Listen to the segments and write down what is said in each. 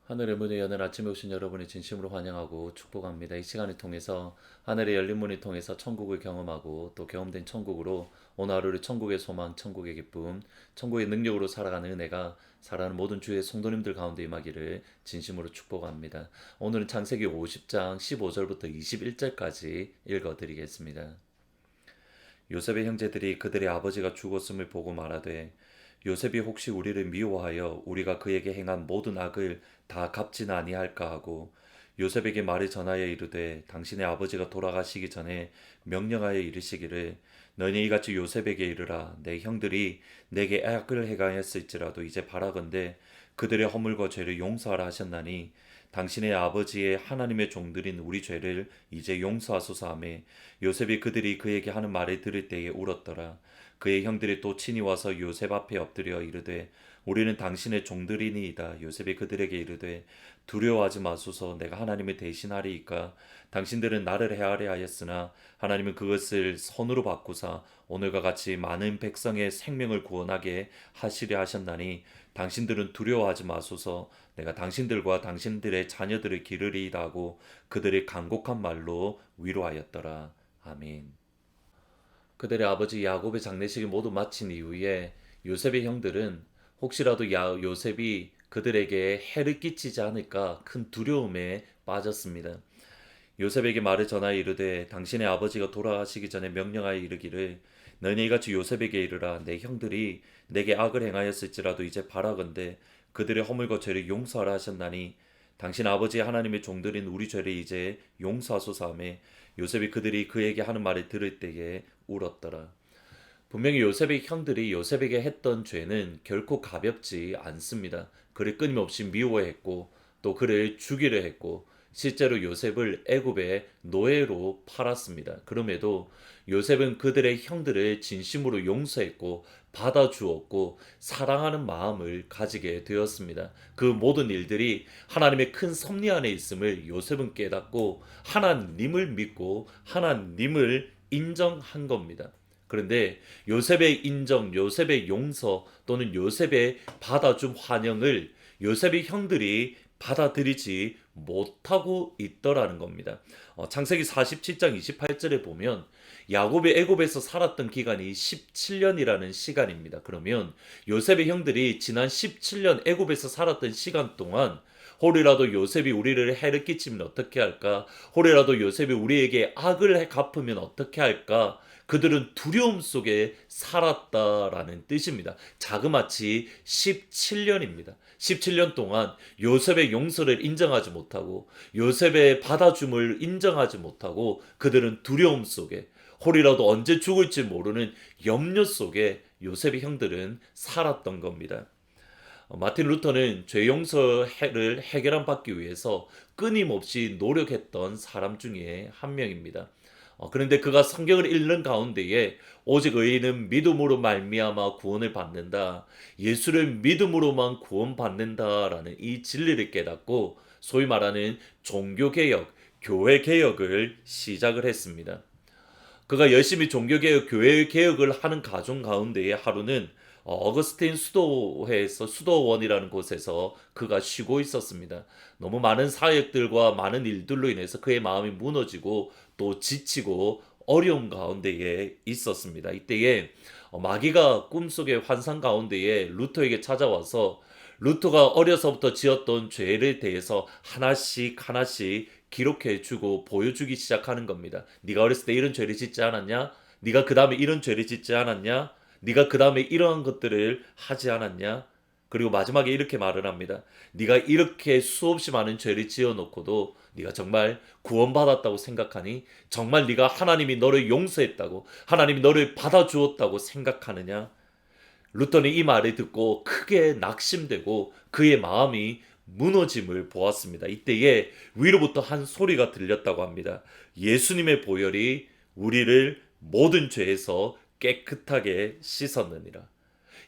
하늘의 문을 여는 아침에 오신 여러분을 진심으로 환영하고 축복합니다. 이 시간을 통해서 하늘의 열린 문을 통해서 천국을 경험하고 또 경험된 천국으로 오늘 하루를 천국의 소망, 천국의 기쁨, 천국의 능력으로 살아가는 은혜가 살아가는 모든 주의 성도님들 가운데 임하기를 진심으로 축복합니다. 오늘은 창세기 50장 15절부터 21절까지 읽어드리겠습니다. 요셉의 형제들이 그들의 아버지가 죽었음을 보고 말하되 요셉이 혹시 우리를 미워하여 우리가 그에게 행한 모든 악을 다 갚지는 아니할까 하고 요셉에게 말을 전하여 이르되 당신의 아버지가 돌아가시기 전에 명령하여 이르시기를 너희 이같이 요셉에게 이르라 내 형들이 내게 악을 행하였을지라도 이제 바라건대 그들의 허물과 죄를 용서하라 하셨나니 당신의 아버지의 하나님의 종들인 우리 죄를 이제 용서하소서 하매 요셉이 그들이 그에게 하는 말을 들을 때에 울었더라. 그의 형들이 또 친히 와서 요셉 앞에 엎드려 이르되 우리는 당신의 종들이니이다. 요셉이 그들에게 이르되 두려워하지 마소서 내가 하나님을 대신하리이까 당신들은 나를 헤아려 하였으나 하나님은 그것을 선으로 바꾸사 오늘과 같이 많은 백성의 생명을 구원하게 하시려 하셨나니 당신들은 두려워하지 마소서 내가 당신들과 당신들의 자녀들을 기르리이다 하고 그들의 간곡한 말로 위로하였더라. 아멘. 그들의 아버지 야곱의 장례식을 모두 마친 이후에 요셉의 형들은 혹시라도 요셉이 그들에게 해를 끼치지 않을까 큰 두려움에 빠졌습니다. 요셉에게 말을 전하여 이르되 당신의 아버지가 돌아가시기 전에 명령하여 이르기를 너희 이같이 요셉에게 이르라 내 형들이 내게 악을 행하였을지라도 이제 바라건대 그들의 허물과 죄를 용서하라 하셨나니 당신 아버지 하나님의 종들인 우리 죄를 이제 용서하소서 하며 요셉이 그들이 그에게 하는 말을 들을 때에 울었더라. 분명히 요셉의 형들이 요셉에게 했던 죄는 결코 가볍지 않습니다. 그를 끊임없이 미워했고 또 그를 죽이려 했고 실제로 요셉을 애굽의 노예로 팔았습니다. 그럼에도 요셉은 그들의 형들을 진심으로 용서했고 받아주었고 사랑하는 마음을 가지게 되었습니다. 그 모든 일들이 하나님의 큰 섭리 안에 있음을 요셉은 깨닫고 하나님을 믿고 하나님을 인정한 겁니다. 그런데 요셉의 인정, 요셉의 용서 또는 요셉의 받아준 환영을 요셉의 형들이 받아들이지 못하고 있더라는 겁니다. 창세기 47장 28절에 보면 야곱이 애굽에서 살았던 기간이 17년이라는 시간입니다. 그러면 요셉의 형들이 지난 17년 애굽에서 살았던 시간 동안 혹이라도 요셉이 우리를 해를 끼치면 어떻게 할까? 혹이라도 요셉이 우리에게 악을 갚으면 어떻게 할까? 그들은 두려움 속에 살았다라는 뜻입니다. 자그마치 17년입니다. 17년 동안 요셉의 용서를 인정하지 못하고 요셉의 받아줌을 인정하지 못하고 그들은 두려움 속에 혹이라도 언제 죽을지 모르는 염려 속에 요셉의 형들은 살았던 겁니다. 마틴 루터는 죄 용서를 해결받기 위해서 끊임없이 노력했던 사람 중에 한 명입니다. 그런데 그가 성경을 읽는 가운데에 오직 의인은 믿음으로 말미암아 구원을 받는다. 예수를 믿음으로만 구원받는다라는 이 진리를 깨닫고 소위 말하는 종교개혁, 교회개혁을 시작을 했습니다. 그가 열심히 종교개혁, 교회개혁을 하는 가정 가운데에 하루는 어거스틴 수도회에서 수도원이라는 곳에서 그가 쉬고 있었습니다. 너무 많은 사역들과 많은 일들로 인해서 그의 마음이 무너지고 또 지치고 어려움 가운데에 있었습니다. 이때에 마귀가 꿈속의 환상 가운데에 루터에게 찾아와서 루터가 어려서부터 지었던 죄를 대해서 하나씩 하나씩 기록해주고 보여주기 시작하는 겁니다. 네가 어렸을 때 이런 죄를 짓지 않았냐? 네가 그 다음에 이런 죄를 짓지 않았냐? 네가 그 다음에 이러한 것들을 하지 않았냐? 그리고 마지막에 이렇게 말을 합니다. 네가 이렇게 수없이 많은 죄를 지어놓고도 네가 정말 구원받았다고 생각하니? 정말 네가 하나님이 너를 용서했다고 하나님이 너를 받아주었다고 생각하느냐? 루터는 이 말을 듣고 크게 낙심되고 그의 마음이 무너짐을 보았습니다. 이때에 위로부터 한 소리가 들렸다고 합니다. 예수님의 보혈이 우리를 모든 죄에서 깨끗하게 씻었느니라.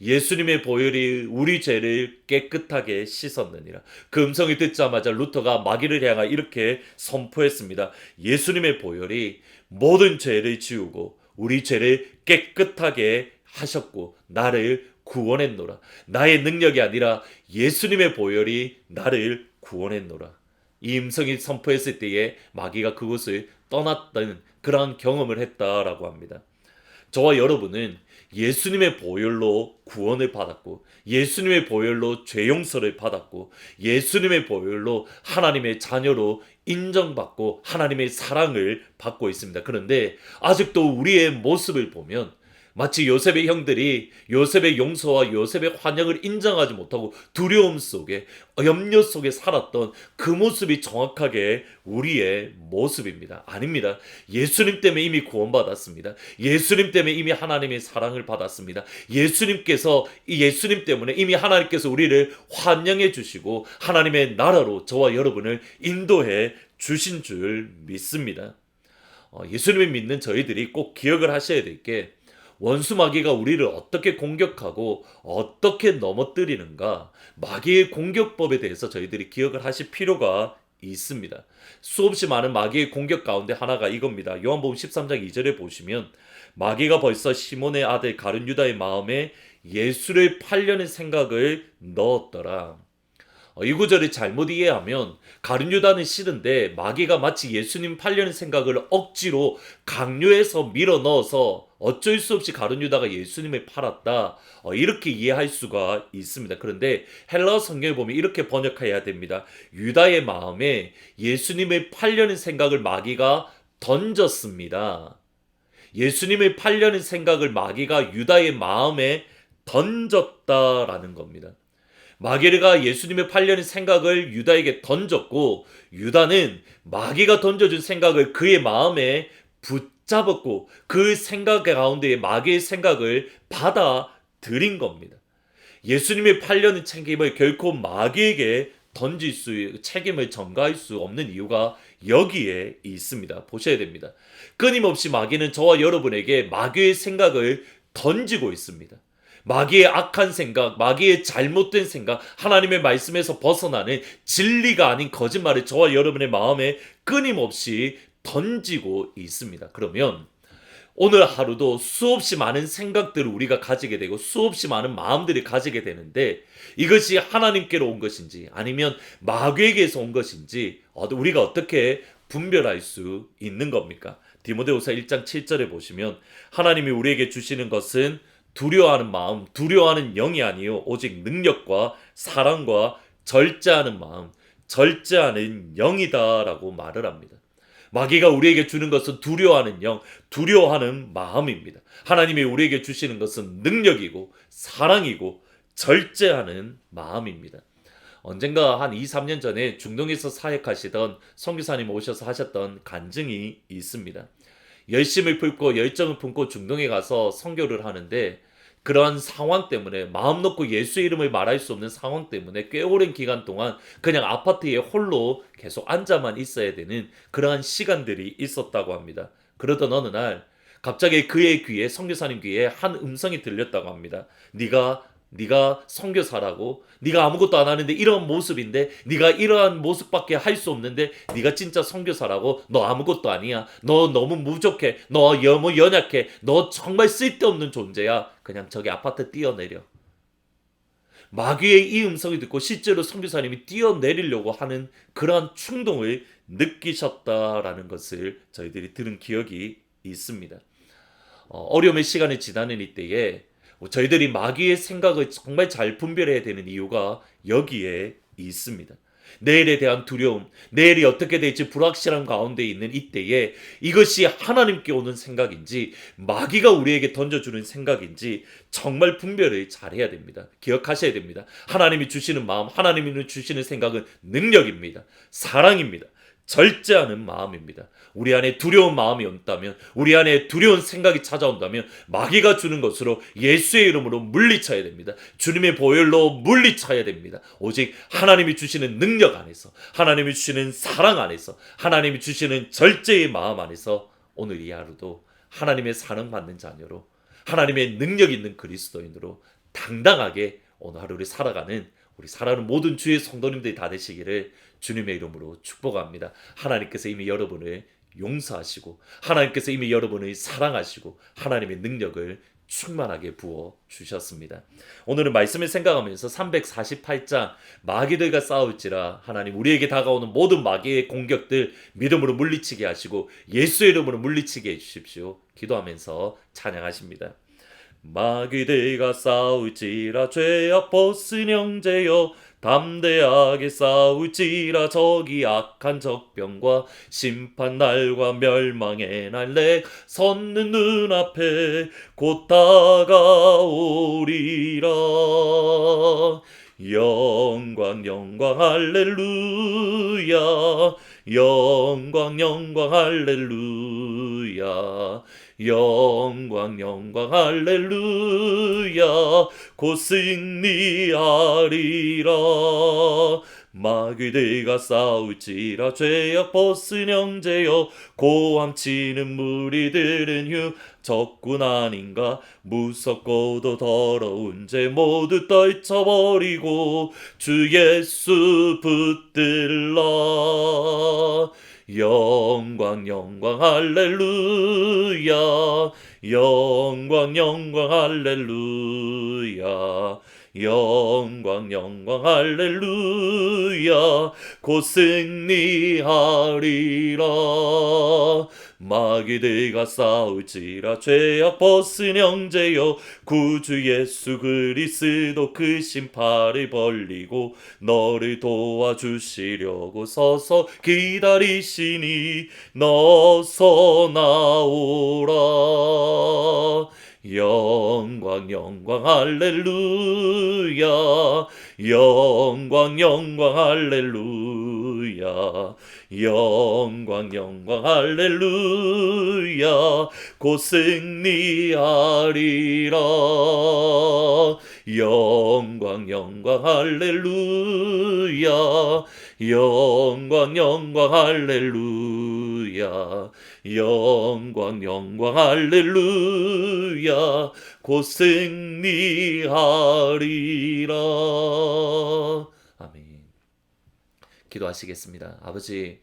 예수님의 보혈이 우리 죄를 깨끗하게 씻었느니라. 그 음성을 듣자마자 루터가 마귀를 향하 이렇게 선포했습니다. 예수님의 보혈이 모든 죄를 지우고 우리 죄를 깨끗하게 하셨고 나를 구원했노라. 나의 능력이 아니라 예수님의 보혈이 나를 구원했노라. 이 음성이 선포했을 때에 마귀가 그곳을 떠났던 그러한 경험을 했다라고 합니다. 저와 여러분은 예수님의 보혈로 구원을 받았고, 예수님의 보혈로 죄 용서를 받았고, 예수님의 보혈로 하나님의 자녀로 인정받고 하나님의 사랑을 받고 있습니다. 그런데 아직도 우리의 모습을 보면 마치 요셉의 형들이 요셉의 용서와 요셉의 환영을 인정하지 못하고 두려움 속에, 염려 속에 살았던 그 모습이 정확하게 우리의 모습입니다. 아닙니다. 예수님 때문에 이미 구원받았습니다. 예수님 때문에 이미 하나님의 사랑을 받았습니다. 예수님 때문에 이미 하나님께서 우리를 환영해 주시고 하나님의 나라로 저와 여러분을 인도해 주신 줄 믿습니다. 예수님을 믿는 저희들이 꼭 기억을 하셔야 될 게, 원수 마귀가 우리를 어떻게 공격하고 어떻게 넘어뜨리는가, 마귀의 공격법에 대해서 저희들이 기억을 하실 필요가 있습니다. 수없이 많은 마귀의 공격 가운데 하나가 이겁니다. 요한복음 13장 2절에 보시면 마귀가 벌써 시몬의 아들 가룟 유다의 마음에 예수를 팔려는 생각을 넣었더라. 이 구절을 잘못 이해하면 가룟 유다는 싫은데 마귀가 마치 예수님 팔려는 생각을 억지로 강요해서 밀어 넣어서 어쩔 수 없이 가룟 유다가 예수님을 팔았다, 이렇게 이해할 수가 있습니다. 그런데 헬라어 성경을 보면 이렇게 번역해야 됩니다. 유다의 마음에 예수님을 팔려는 생각을 마귀가 던졌습니다. 예수님을 팔려는 생각을 마귀가 유다의 마음에 던졌다라는 겁니다. 마귀가 예수님을 팔려는 생각을 유다에게 던졌고, 유다는 마귀가 던져준 생각을 그의 마음에 붙잡았고, 그 생각 가운데 마귀의 생각을 받아들인 겁니다. 예수님을 팔려는 책임을 결코 마귀에게 책임을 전가할 수 없는 이유가 여기에 있습니다. 보셔야 됩니다. 끊임없이 마귀는 저와 여러분에게 마귀의 생각을 던지고 있습니다. 마귀의 악한 생각, 마귀의 잘못된 생각, 하나님의 말씀에서 벗어나는 진리가 아닌 거짓말을 저와 여러분의 마음에 끊임없이 던지고 있습니다. 그러면 오늘 하루도 수없이 많은 생각들을 우리가 가지게 되고 수없이 많은 마음들이 가지게 되는데, 이것이 하나님께로 온 것인지 아니면 마귀에게서 온 것인지 우리가 어떻게 분별할 수 있는 겁니까? 디모데후서 1장 7절에 보시면 하나님이 우리에게 주시는 것은 두려워하는 마음, 두려워하는 영이 아니요 오직 능력과 사랑과 절제하는 마음, 절제하는 영이다라고 말을 합니다. 마귀가 우리에게 주는 것은 두려워하는 영, 두려워하는 마음입니다. 하나님이 우리에게 주시는 것은 능력이고 사랑이고 절제하는 마음입니다. 언젠가 한 2, 3년 전에 중동에서 사역하시던 선교사님 오셔서 하셨던 간증이 있습니다. 열심을 품고 열정을 품고 중동에 가서 선교를 하는데, 그러한 상황 때문에, 마음 놓고 예수의 이름을 말할 수 없는 상황 때문에 꽤 오랜 기간 동안 그냥 아파트에 홀로 계속 앉아만 있어야 되는 그러한 시간들이 있었다고 합니다. 그러던 어느 날 갑자기 그의 귀에, 선교사님 귀에 한 음성이 들렸다고 합니다. 네가 선교사라고, 네가 아무것도 안 하는데 이런 모습인데, 네가 이러한 모습밖에 할 수 없는데 네가 진짜 선교사라고? 너 아무것도 아니야. 너 너무 부족해. 너 너무 연약해. 너 정말 쓸데없는 존재야. 그냥 저기 아파트 뛰어내려. 마귀의 이 음성이 듣고 실제로 선교사님이 뛰어내리려고 하는 그러한 충동을 느끼셨다라는 것을 저희들이 들은 기억이 있습니다. 어려움의 시간이 지나는 이때에 저희들이 마귀의 생각을 정말 잘 분별해야 되는 이유가 여기에 있습니다. 내일에 대한 두려움, 내일이 어떻게 될지 불확실한 가운데 있는 이때에 이것이 하나님께 오는 생각인지 마귀가 우리에게 던져주는 생각인지 정말 분별을 잘해야 됩니다. 기억하셔야 됩니다. 하나님이 주시는 마음, 하나님이 주시는 생각은 능력입니다. 사랑입니다. 절제하는 마음입니다. 우리 안에 두려운 마음이 온다면, 우리 안에 두려운 생각이 찾아온다면 마귀가 주는 것으로 예수의 이름으로 물리쳐야 됩니다. 주님의 보혈로 물리쳐야 됩니다. 오직 하나님이 주시는 능력 안에서, 하나님이 주시는 사랑 안에서, 하나님이 주시는 절제의 마음 안에서 오늘 이 하루도 하나님의 사랑받는 자녀로, 하나님의 능력 있는 그리스도인으로 당당하게 오늘 하루를 살아가는 우리 사랑하는 모든 주의 성도님들이 다 되시기를 주님의 이름으로 축복합니다. 하나님께서 이미 여러분을 용서하시고, 하나님께서 이미 여러분을 사랑하시고, 하나님의 능력을 충만하게 부어 주셨습니다. 오늘은 말씀을 생각하면서 348장 마귀들과 싸울지라 하나님 우리에게 다가오는 모든 마귀의 공격들 믿음으로 물리치게 하시고 예수의 이름으로 물리치게 해주십시오. 기도하면서 찬양하십니다. 마귀들과 싸울지라 죄악 벗은 형제여 담대하게 싸울지라 저기 악한 적병과 심판날과 멸망의 날 내 섰는 눈앞에 곧 다가오리라. 영광 영광 할렐루야 영광 영광 할렐루야 영광 영광 할렐루야 곧 승리하리라. 마귀들과 싸울지라 죄악 벗은 형제여 고함치는 무리들은 휴 적군 아닌가 무섭고도 더러운 죄 모두 떨쳐버리고 주 예수 붙들라. 영광 영광 할렐루야 영광 영광 할렐루야 영광 영광 할렐루야 곧 승리하리라. 마귀들과 싸울지라 죄악 벗은 형제여 구주 예수 그리스도 크신 팔을 벌리고 너를 도와주시려고 서서 기다리시니 너서 나오라. 영광 영광 할렐루야 영광 영광 할렐루야 영광 영광 할렐루야 곧 승리하리라. 영광 영광 할렐루야 영광 영광 할렐루야 영광 영광 할렐루야 곧 승리하리라. 아멘. 기도하시겠습니다. 아버지,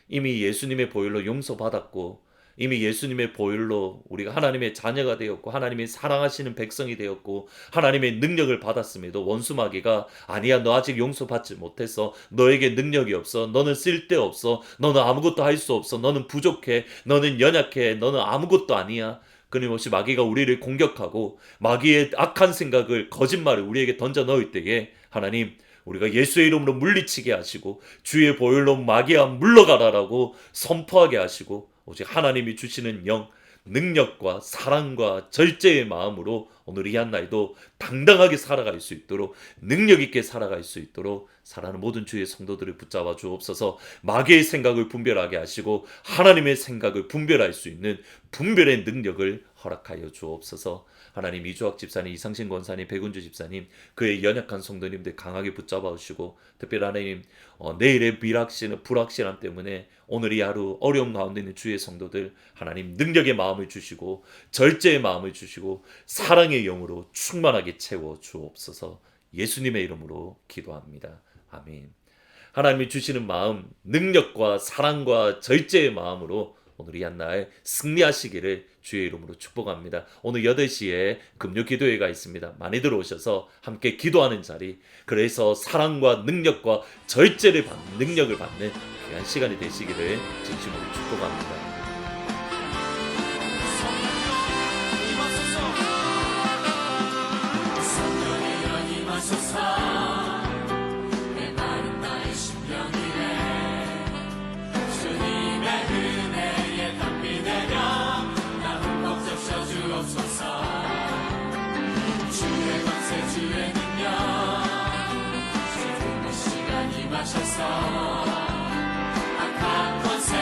이미 예수님의 보혈로 용서받았고 이미 예수님의 보혈로 우리가 하나님의 자녀가 되었고 하나님의 사랑하시는 백성이 되었고 하나님의 능력을 받았음에도 원수 마귀가 아니야 너 아직 용서받지 못했어 너에게 능력이 없어 너는 쓸데없어 너는 아무것도 할 수 없어 너는 부족해 너는 연약해 너는 아무것도 아니야 끊임없이 마귀가 우리를 공격하고 마귀의 악한 생각을 거짓말을 우리에게 던져 넣을 때에 하나님 우리가 예수의 이름으로 물리치게 하시고 주의 보혈로 마귀야 물러가라라고 선포하게 하시고 오직 하나님이 주시는 영, 능력과 사랑과 절제의 마음으로 오늘 이 한날도 당당하게 살아갈 수 있도록 능력 있게 살아갈 수 있도록 사랑하는 모든 주의 성도들을 붙잡아 주옵소서. 마귀의 생각을 분별하게 하시고 하나님의 생각을 분별할 수 있는 분별의 능력을 허락하여 주옵소서. 하나님 이주학 집사님, 이상신 권사님, 백운주 집사님 그의 연약한 성도님들 강하게 붙잡아 주시고 특별히 하나님 내일의 불확실함 때문에 오늘 이 하루 어려움 가운데 있는 주의 성도들 하나님 능력의 마음을 주시고 절제의 마음을 주시고 사랑의 영으로 충만하게 채워 주옵소서. 예수님의 이름으로 기도합니다. 아멘. 하나님이 주시는 마음 능력과 사랑과 절제의 마음으로 오늘 이 한날 승리하시기를 주의 이름으로 축복합니다. 오늘 8시에 금요 기도회가 있습니다. 많이들 오셔서 함께 기도하는 자리, 그래서 사랑과 능력과 절제를 받는 능력을 받는 귀한 시간이 되시기를 진심으로 축복합니다. 하셔서 악한 권세